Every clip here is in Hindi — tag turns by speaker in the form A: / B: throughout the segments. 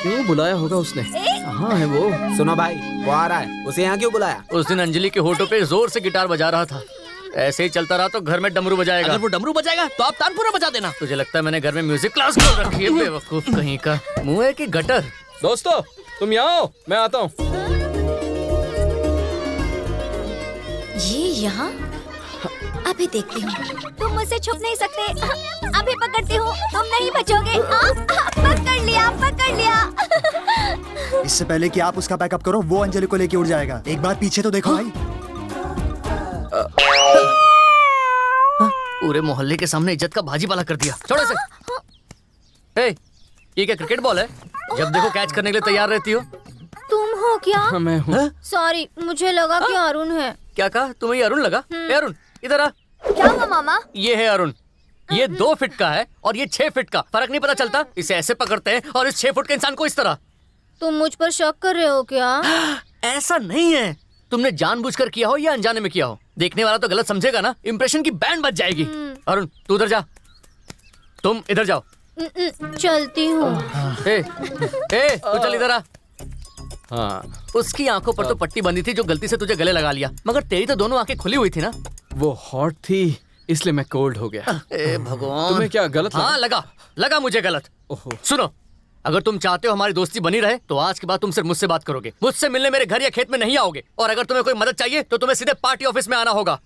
A: क्यों बुलाया होगा उसने? कहाँ है वो?
B: सुनो भाई, वो आ रहा है। उसे यहाँ क्यों बुलाया?
C: उस दिन अंजलि के होठों पे जोर से गिटार बजा रहा था। ऐसे ही चलता रहा तो घर में डमरू बजाएगा।
D: अगर वो डमरू बजाएगा तो आप तानपुरा बजा देना।
C: तुझे लगता है मैंने घर में म्यूजिक क्लास खोल रखी है? बेवकूफ कहीं का। मुंह है कि गटर?
A: दोस्तों तुम यहाँ आओ, मैं आता हूँ।
E: ये यहाँ? अभी देखती हूँ। तुम मुझसे छुप नहीं सकते। अभी पकड़ती हूँ, तुम नहीं बचोगे। पकड़ लिया, पकड़ लिया।
F: इससे पहले कि आप उसका बैकअप करो, वो अंजलि को लेके उड़ जाएगा। एक बार पीछे तो देखो भाई।
C: पूरे मोहल्ले के सामने इज्जत का भाजी पाला कर दिया। छोड़ो इसे। ए, ये क्या क्रिकेट बॉल है? जब देखो कैच करने के लिए तैयार रहती हो।
E: तुम हो क्या?
A: हाँ मैं हूँ।
E: सॉरी, मुझे लगा कि अरुण है।
C: क्या कहा? तुम्हें ये अरुण लगा? ए अरुण इधर आ।
E: क्या हुआ मामा?
C: ये है अरुण। ये 2 फीट का है और ये 6 फीट का। फर्क नहीं पता चलता? इसे ऐसे पकड़ते हैं और इस 6 फुट के इंसान को इस तरह।
E: तुम मुझ पर शक कर रहे हो क्या?
C: ऐसा नहीं है। तुमने जानबूझकर किया हो या अनजाने में किया हो, देखने वाला तो गलत समझेगा ना। इंप्रेशन की बैंड बज जाएगी। अरुण तू उधर जा, तुम इधर जाओ।
E: चलती हूँ।
C: तू चल इधर आ। हाँ, उसकी आंखों पर तो पट्टी बंधी थी जो गलती से तुझे गले लगा लिया, मगर तेरी तो दोनों आंखें खुली हुई थी ना।
A: वो हॉट थी इसलिए मैं कोल्ड हो गया।
C: ए भगवान,
A: तुम्हें क्या गलत लगा?
C: हाँ लगा मुझे गलत।
A: ओहो।
C: सुनो, अगर तुम चाहते हो हमारी दोस्ती बनी रहे तो आज के बाद तुम सिर्फ मुझसे बात करोगे। मुझसे मिलने मेरे घर या खेत में नहीं आओगे। और अगर तुम्हें कोई मदद चाहिए तो तुम्हें सीधे पार्टी ऑफिस में आना होगा।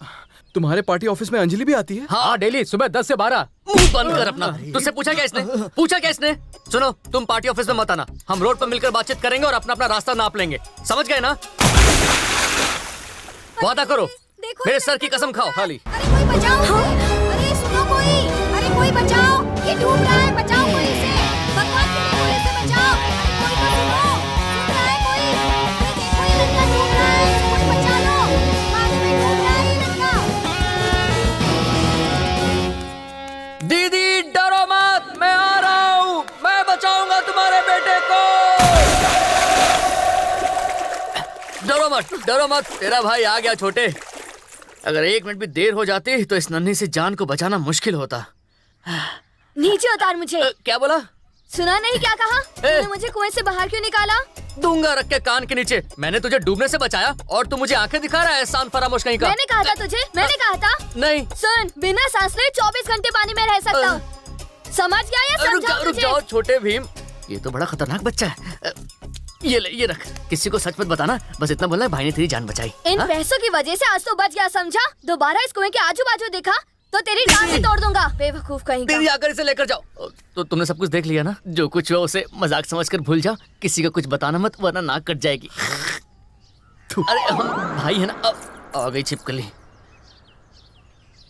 A: तुम्हारे पार्टी ऑफिस में अंजलि भी आती है?
C: हाँ, डेली सुबह 10 से 12। मुंह बंद कर अपना। तुझसे पूछा क्या इसने? सुनो, तुम पार्टी ऑफिस में मत आना। हम रोड पर मिलकर बातचीत करेंगे और अपना अपना रास्ता नाप लेंगे। समझ गए ना? वादा करो, मेरे सर की कसम खाओ। खाली
E: अरे कोई बचाओ! अरे सुनो कोई! अरे कोई बचाओ! ये डूब रहा है, बचाओ कोई इसे! भगवान के लिए कोई इसे बचाओ! कोई तो सुनो! सुन रहा है कोई? अरे देखो ये लड़का डूब रहा है, कोई बचा लो! पानी में डूब रहा है ये लड़का!
C: दीदी डरो मत, मैं आ रहा हूँ। मैं बचाऊंगा तुम्हारे बेटे को। डरो मत, तेरा भाई आ गया। छोटे, अगर 1 मिनट भी देर हो जाती तो इस नन्ही सी जान को बचाना मुश्किल होता।
E: नीचे उतार मुझे।
C: क्या बोला?
E: सुना नहीं क्या कहा? तूने मुझे कुएं से बाहर क्यों निकाला?
C: दूंगा रख के कान के नीचे। मैंने तुझे डूबने से बचाया और तू मुझे आंखें दिखा रहा है एहसान फरामोश कहीं का।
E: मैंने कहा था तुझे, मैंने कहा था।
C: नहीं
E: सुन, बिना सांस लिए 24 घंटे पानी में रह सकता हूँ। समझ गया या समझाऊं
C: रुक
E: तुझे?
C: जाओ छोटे भीम, ये तो बड़ा खतरनाक बच्चा है। ये ले, ये रख। किसी को सच मत बताना, बस इतना बोलना है भाई ने तेरी जान बचाई।
E: इन पैसों की वजह से आज तो बच गया, समझा? दोबारा इस कुएं के आजू बाजू देखा तो तेरी टांग ही तोड़ दूंगा। बेवकूफ कहीं का।
C: तेरी आकर इसे लेकर जाओ। तो तुमने सब कुछ देख लिया ना? जो कुछ हुआ उसे मजाक समझकर भूल जाओ। किसी को कुछ बताना मत, वरना नाक कट जाएगी। अरे हम भाई है ना। अब आ गई छिपकली।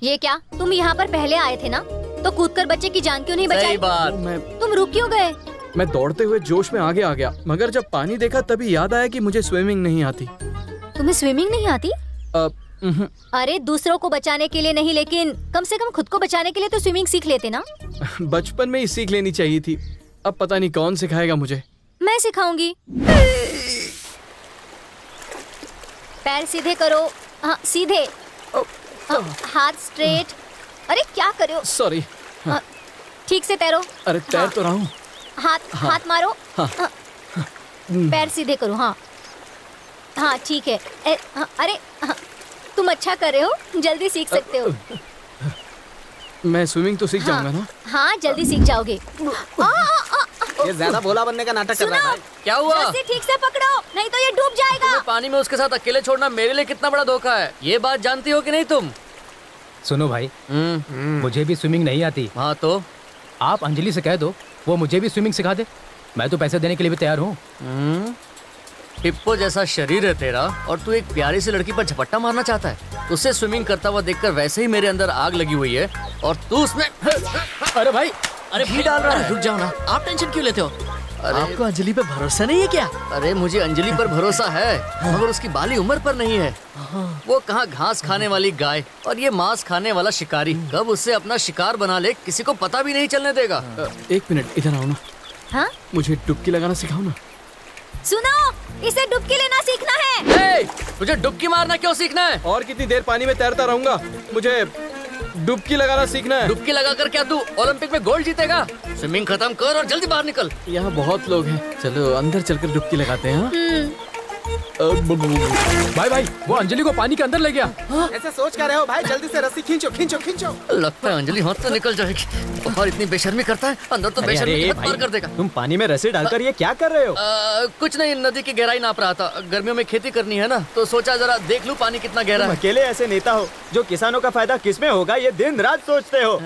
E: ये क्या, तुम यहाँ पर पहले आए थे ना? तो कूदकर बच्चे की जान क्यों नहीं बचाई?
C: सही बात।
E: तुम रुक क्यों गए?
A: मैं दौड़ते हुए जोश में आगे आ गया, मगर जब पानी देखा तभी याद आया कि मुझे स्विमिंग नहीं आती।
E: तुम्हें स्विमिंग नहीं आती? अरे दूसरों को बचाने के लिए नहीं, लेकिन कम से कम खुद को बचाने के लिए तो स्विमिंग सीख लेते ना।
A: बचपन में ही सीख लेनी चाहिए थी। अब पता नहीं कौन सिखाएगा मुझे।
E: मैं सिखाऊंगी। पैर सीधे करो। हाँ, सीधे। हाथ स्ट्रेट। अरे क्या कर रहे हो?
A: सॉरी।
E: ठीक से तैरो।
A: अरे तैर तो रहा हूँ।
E: हाथ मारो। पैर सीधे करो। हाँ ठीक है। अरे तुम अच्छा कर रहे हो, जल्दी सीख सकते हो।
A: मैं स्विमिंग तो सीख जाऊंगा ना?
E: हाँ जल्दी सीख जाओगे।
B: ये ज्यादा भोला बनने का नाटक कर रहा है।
C: क्या हुआ?
E: रस्सी ठीक से पकड़ो, नहीं तो ये डूब जाएगा।
C: तुम्हें पानी में उसके साथ अकेले छोड़ना मेरे लिए कितना बड़ा धोखा है। ये बात जानती हो कि नहीं तुम?
G: सुनो भाई, मुझे भी स्विमिंग नहीं आती।
C: हाँ तो
G: आप अंजलि से कह दो, वो मुझे भी स्विमिंग सिखा दे। मैं तो पैसे देने के लिए भी तैयार हूँ।
C: हिप्पो जैसा शरीर है तेरा और तू एक प्यारी सी लड़की पर झपट्टा मारना चाहता है। उसे स्विमिंग करता हुआ देखकर वैसे ही मेरे अंदर आग लगी हुई है और तू उसमें
D: अरे भाई,
C: अरे घी डाल रहा है।
D: रुक जाओ ना, आप टेंशन क्यों लेते हो?
C: अरे
D: आपको अंजलि पे भरोसा नहीं है क्या?
C: अरे मुझे अंजलि पर भरोसा है, मगर उसकी बाली उम्र पर नहीं है। वो कहाँ घास खाने वाली गाय और ये मांस खाने वाला शिकारी। कब उससे अपना शिकार बना ले किसी को पता भी नहीं चलने देगा।
A: 1 मिनट इधर आओ ना।
E: हाँ?
A: मुझे डुबकी लगाना सिखाओ ना।
E: सुनो, इसे डुबकी लेना सीखना है।
C: तुझे डुबकी मारना क्यों सीखना है?
A: और कितनी देर पानी में तैरता रहूंगा? मुझे डुबकी लगाना सीखना है।
C: डुबकी लगाकर क्या तू ओलंपिक में गोल्ड जीतेगा? स्विमिंग खत्म कर और जल्दी बाहर निकल।
A: यहाँ बहुत लोग हैं, चलो अंदर चलकर डुबकी लगाते हैं। हाँ?
G: भाई भाई वो अंजलि को पानी के अंदर ले गया।
B: ऐसे सोच क्या रहे हो भाई? जल्दी से रस्सी खींचो खींचो खींचो।
C: लगता है अंजलि हाथ से निकल जाएगी। और इतनी बेशर्मी करता है, अंदर तो बेशर्मी की हद पार कर देगा।
B: तुम पानी में रस्सी डालकर ये क्या कर रहे हो?
C: कुछ नहीं, नदी की गहराई नाप रहा था। गर्मियों में खेती करनी है ना, तो सोचा जरा देख लूं पानी कितना गहरा
B: तुम
C: है।
B: अकेले ऐसे नेता हो जो किसानों का फायदा किसमें होगा ये दिन रात सोचते हो।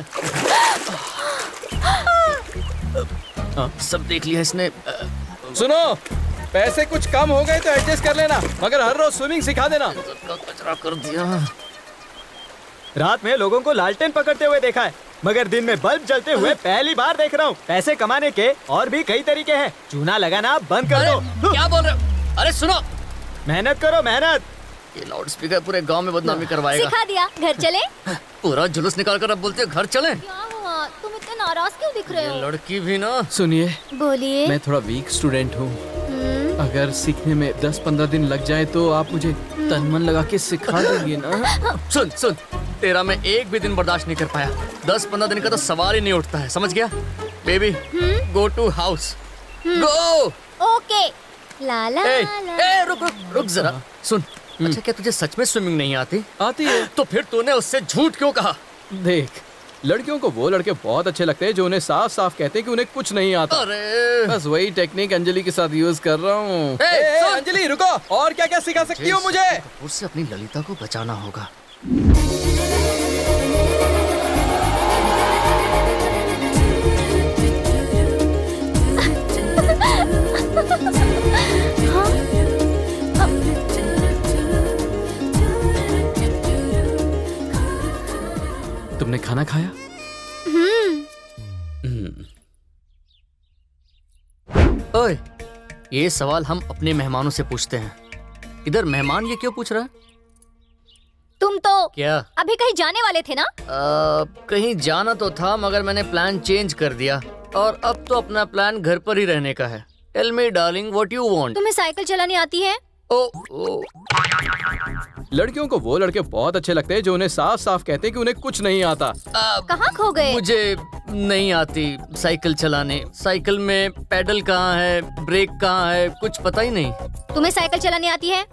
C: सब देख लिया इसने।
A: सुनो, पैसे कुछ कम हो गए तो एडजस्ट कर लेना, मगर हर रोज स्विमिंग सिखा देना।
C: कचरा कर दिया।
B: रात में लोगों को लालटेन पकड़ते हुए देखा है, मगर दिन में बल्ब जलते हुए पहली बार देख रहा हूँ। पैसे कमाने के और भी कई तरीके हैं। चूना लगाना बंद कर दो।
C: अरे, क्या बोल रहे हो? अरे सुनो,
B: मेहनत करो मेहनत।
C: ये लाउड स्पीकर पूरे गांव में बदनामी करवाएगा।
E: सिखा दिया, घर चले।
C: पूरा जुलूस निकाल कर अब बोलते हो घर चलें।
E: क्या हुआ, तुम इतने नाराज क्यों दिख रहे
C: ये
E: हो?
C: लड़की भी ना।
A: सुनिए,
E: बोलिए।
A: मैं थोड़ा वीक स्टूडेंट हूँ। अगर सीखने में 10-15 दिन लग जाए तो आप मुझे तन मन लगा के सिखा देंगे ना?
C: सुन सुन, तेरा मैं एक भी दिन बर्दाश्त नहीं कर पाया। 10-15 दिन का तो सवाल ही नहीं उठता है, समझ गया? Baby, go to house, go.
E: Okay. ला ला
C: ए,
E: ला।
C: ए, रुक रुक रुक जरा। सुन, अच्छा क्या तुझे सच में स्विमिंग नहीं आती?
A: आती है।
C: तो फिर तूने उससे झूठ क्यों कहा?
A: देख, लड़कियों को वो लड़के बहुत अच्छे लगते हैं जो उन्हें साफ साफ कहते हैं कि उन्हें कुछ नहीं आता।
C: अरे
A: बस वही टेक्निक अंजलि के साथ यूज कर रहा हूँ।
C: ए, सुन।
A: अंजलि रुको, और क्या क्या सिखा सकती हो मुझे?
C: उससे अपनी ललिता को बचाना होगा।
A: तुमने खाना खाया?
C: ओए, ये सवाल हम अपने मेहमानों से पूछते हैं। इधर मेहमान ये क्यों पूछ रहा है?
E: तुम तो
C: क्या?
E: अभी कहीं जाने वाले थे ना?
C: कहीं जाना तो था, मगर मैंने प्लान चेंज कर दिया और अब तो अपना प्लान घर पर ही रहने का है। Tell me darling, what you want?
E: तुम्हें साइकिल चलानी आती है?
C: ओ,
A: लड़कियों को वो लड़के बहुत अच्छे लगते हैं जो उन्हें साफ साफ कहते हैं कि उन्हें कुछ नहीं आता।
E: कहाँ खो गए?
C: मुझे नहीं आती साइकिल चलाने। साइकिल में पैडल कहाँ है, ब्रेक कहाँ है, कुछ पता ही नहीं।
E: तुम्हें साइकिल चलानी आती है?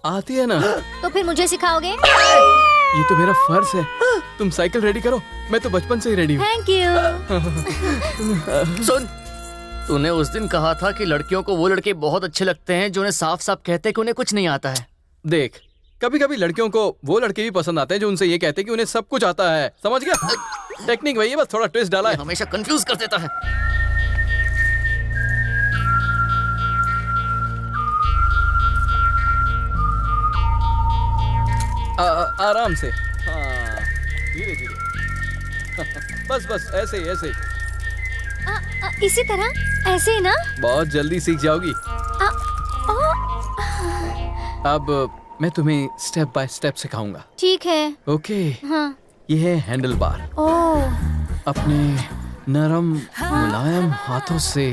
A: आती है ना?
E: तो फिर मुझे सिखाओगे?
A: ये तो मेरा फर्ज है। तुम साइकिल रेडी करो, मैं तो बचपन से ही रेडी हूँ।
E: Thank you.
C: सुन, तूने उस दिन कहा था कि लड़कियों को वो लड़के बहुत अच्छे लगते हैं जो उन्हें साफ साफ कहते हैं कि उन्हें कुछ नहीं आता है।
A: देख, कभी कभी लड़कियों को वो लड़के भी पसंद आते हैं जो उनसे ये कहते हैं कि उन्हें सब कुछ आता है। समझ गया? टेक्निक वही है, बस थोड़ा ट्विस्ट डाला है।
C: हमेशा कंफ्यूज कर देता है।
A: आराम से, हाँ, धीरे धीरे। बस बस ऐसे ही ऐसे ही।
E: इसी तरह, ऐसे ही ना?
A: बहुत जल्दी सीख जाओगी। अब मैं तुम्हें स्टेप बाय स्टेप सिखाऊंगा।
E: ठीक है।
A: ओके।
E: हाँ।
A: ये है हैंडल बार।
E: ओह,
A: अपने नरम मुलायम हाथों से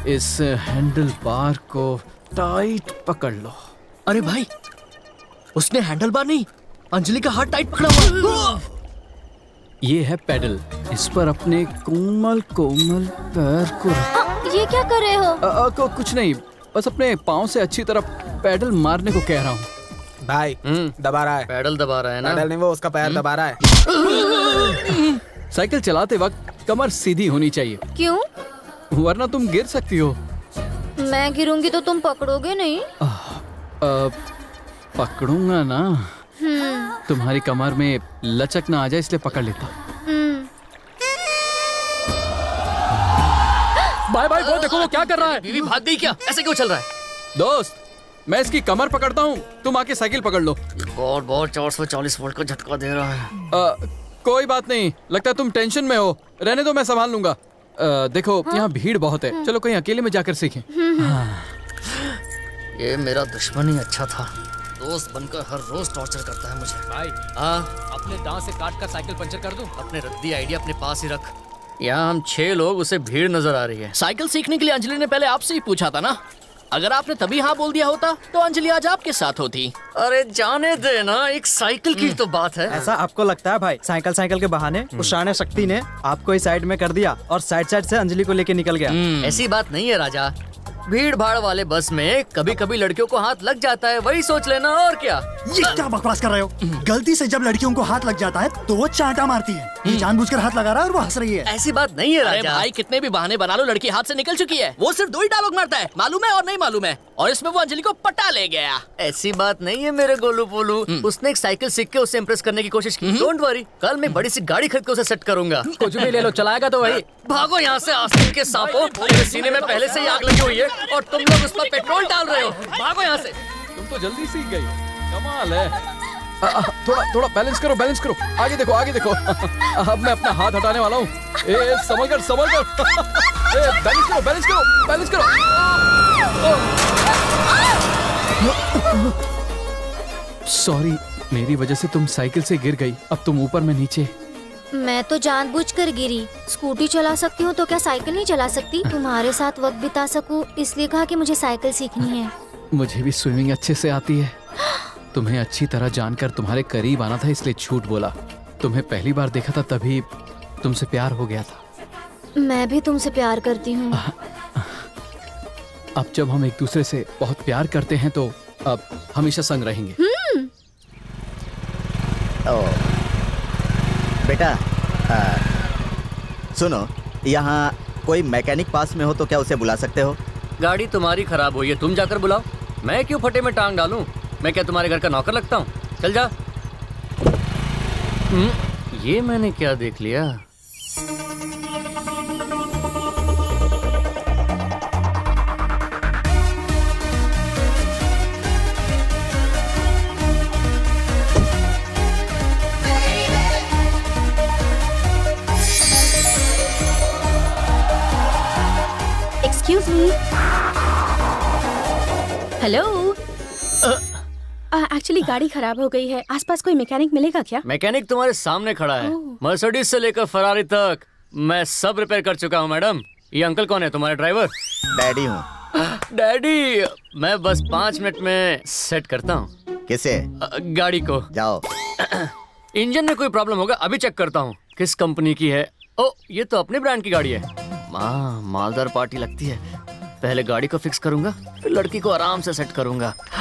A: इस हैंडल बार को टाइट पकड़ लो।
D: अरे भाई, उसने हैंडल बार नहीं, अंजलि का हाथ टाइट पकड़ा हुआ।
A: ये है पेडल। इस पर अपने कोमल कोमल पैर को
E: ये क्या कर रहे हो?
A: कुछ नहीं, बस अपने पाँव से अच्छी तरह पेडल मारने को कह रहा हूँ।
B: भाई दबा रहा है।
C: पैडल दबा रहा है ना?
B: पैडल नहीं, वो उसका पैर दबा रहा है।
A: साइकिल चलाते वक्त कमर सीधी होनी चाहिए,
E: क्यों?
A: वरना तुम गिर सकती हो।
E: मैं गिरूंगी तो तुम पकड़ोगे नहीं?
A: पकड़ूंगा ना। तुम्हारी कमर में लचक ना आ जाए इसलिए पकड़ लेता हूँ।
G: भाई भाई वो देखो वो क्या कर रहा है।
C: बीवी भाग गई क्या? ऐसे क्यों चल रहा है?
A: दोस्त, मैं इसकी कमर पकड़ता हूँ, तुम आके साइकिल पकड़ लो।
C: बहुत बहुत 440 वोल्ट का झटका दे रहा है।
A: कोई बात नहीं, लगता है तुम टेंशन में हो। रहने दो, मैं संभाल लूंगा। देखो यहाँ भीड़ बहुत है, चलो कहीं अकेले में जाकर सीखें।
C: ये मेरा दुश्मन ही अच्छा था। दोस्त बनकर हर रोज टॉर्चर करता है मुझे।
G: भाई,
C: हाँ,
G: अपने दांत से काट कर साइकिल पंचर कर दूं?
C: अपने रद्दी आइडिया अपने पास ही रख। यहाँ हम 6 लोग, उसे भीड़ नजर आ रही है।
D: साइकिल सीखने के लिए अंजलि ने पहले आपसे ही पूछा था ना? अगर आपने तभी हाँ बोल दिया होता तो अंजलि आज आपके साथ होती।
C: अरे जाने दे ना, एक साइकिल की तो बात है।
B: ऐसा आपको लगता है भाई? साइकिल के बहाने उस शाने शक्ति ने आपको इस साइड में कर दिया और साइड से अंजलि को लेके निकल गया।
C: ऐसी बात नहीं है राजा, भीड़ भाड़ वाले बस में कभी कभी लड़कियों को हाथ लग जाता है, वही सोच लेना और क्या।
F: ये क्या बकवास कर रहे हो? गलती से जब लड़कियों को हाथ लग जाता है तो वो चांटा मारती है। ये जानबूझकर हाथ लगा रहा है और वो हंस रही है।
C: ऐसी बात नहीं है
D: अरे
C: राजा।
D: भाई कितने भी बहाने बना लो, लड़की हाथ से निकल चुकी है। वो सिर्फ 2 ही डायलॉग मारता है, मालूम है और नहीं मालूम है, और इसमें वो अंजलि को पटा ले गया।
C: ऐसी बात नहीं है मेरे गोलू पोलू, उसने एक साइकिल सीख के उसे इम्प्रेस करने की कोशिश की। डोंट वरी, कल मैं बड़ी सी गाड़ी खरीद के उसे सेट करूंगा।
G: कुछ भी ले लो, चलाएगा तो वही।
C: भागो यहाँ से आस्तीन के सांपों, मेरे सीने में पहले से ही आग लगी हुई है और तुम लोग उस पर पेट्रोल डाल रहे हो। भागो यहाँ से।
A: तुम तो जल्दी सीख गई, कमाल है। थोड़ा बैलेंस करो, आगे देखो। अब मैं अपना हाथ हटाने वाला हूँ। संभल कर। बैलेंस करो। सॉरी, मेरी वजह से तुम साइकिल से गिर गई। अब तुम ऊपर में नीचे।
E: मैं तो जानबूझकर गिरी। स्कूटी चला सकती हूँ तो क्या साइकिल नहीं चला सकती? तुम्हारे साथ वक्त बिता सकूं इसलिए कहा कि मुझे साइकिल सीखनी है।
A: मुझे भी स्विमिंग अच्छे से आती है। तुम्हें अच्छी तरह जानकर तुम्हारे करीब आना था इसलिए झूठ बोला। तुम्हें पहली बार देखा था तभी तुमसे प्यार हो गया था।
E: मैं भी तुमसे प्यार करती हूँ।
A: अब जब हम एक दूसरे से बहुत प्यार करते हैं तो अब हमेशा संग रहेंगे।
H: बेटा सुनो, यहाँ कोई मैकेनिक पास में हो तो क्या उसे बुला सकते हो?
C: गाड़ी तुम्हारी खराब हुई है, तुम जाकर बुलाओ। मैं क्यों फटे में टांग डालूं? मैं क्या तुम्हारे घर का नौकर लगता हूँ? चल जा। ये मैंने क्या देख लिया?
E: Excuse me. हेलो।
I: एक्चुअली गाड़ी खराब हो गई है, आसपास कोई मैकेनिक मिलेगा क्या?
C: मैकेनिक तुम्हारे सामने खड़ा है, मर्सिडीज से लेकर फरारी तक मैं सब रिपेयर कर चुका हूँ मैडम। ये अंकल कौन है? तुम्हारे ड्राइवर?
H: डैडी हूँ।
C: डैडी, मैं बस 5 मिनट में सेट करता हूँ।
H: किसे?
C: गाड़ी को।
H: जाओ।
C: इंजन में कोई प्रॉब्लम होगा, अभी चेक करता हूँ। किस कंपनी की है? ओ, ये तो अपने ब्रांड की गाड़ी है। मालदार पार्टी लगती है। पहले गाड़ी को फिक्स करूंगा, फिर लड़की को आराम से सेट करूंगा।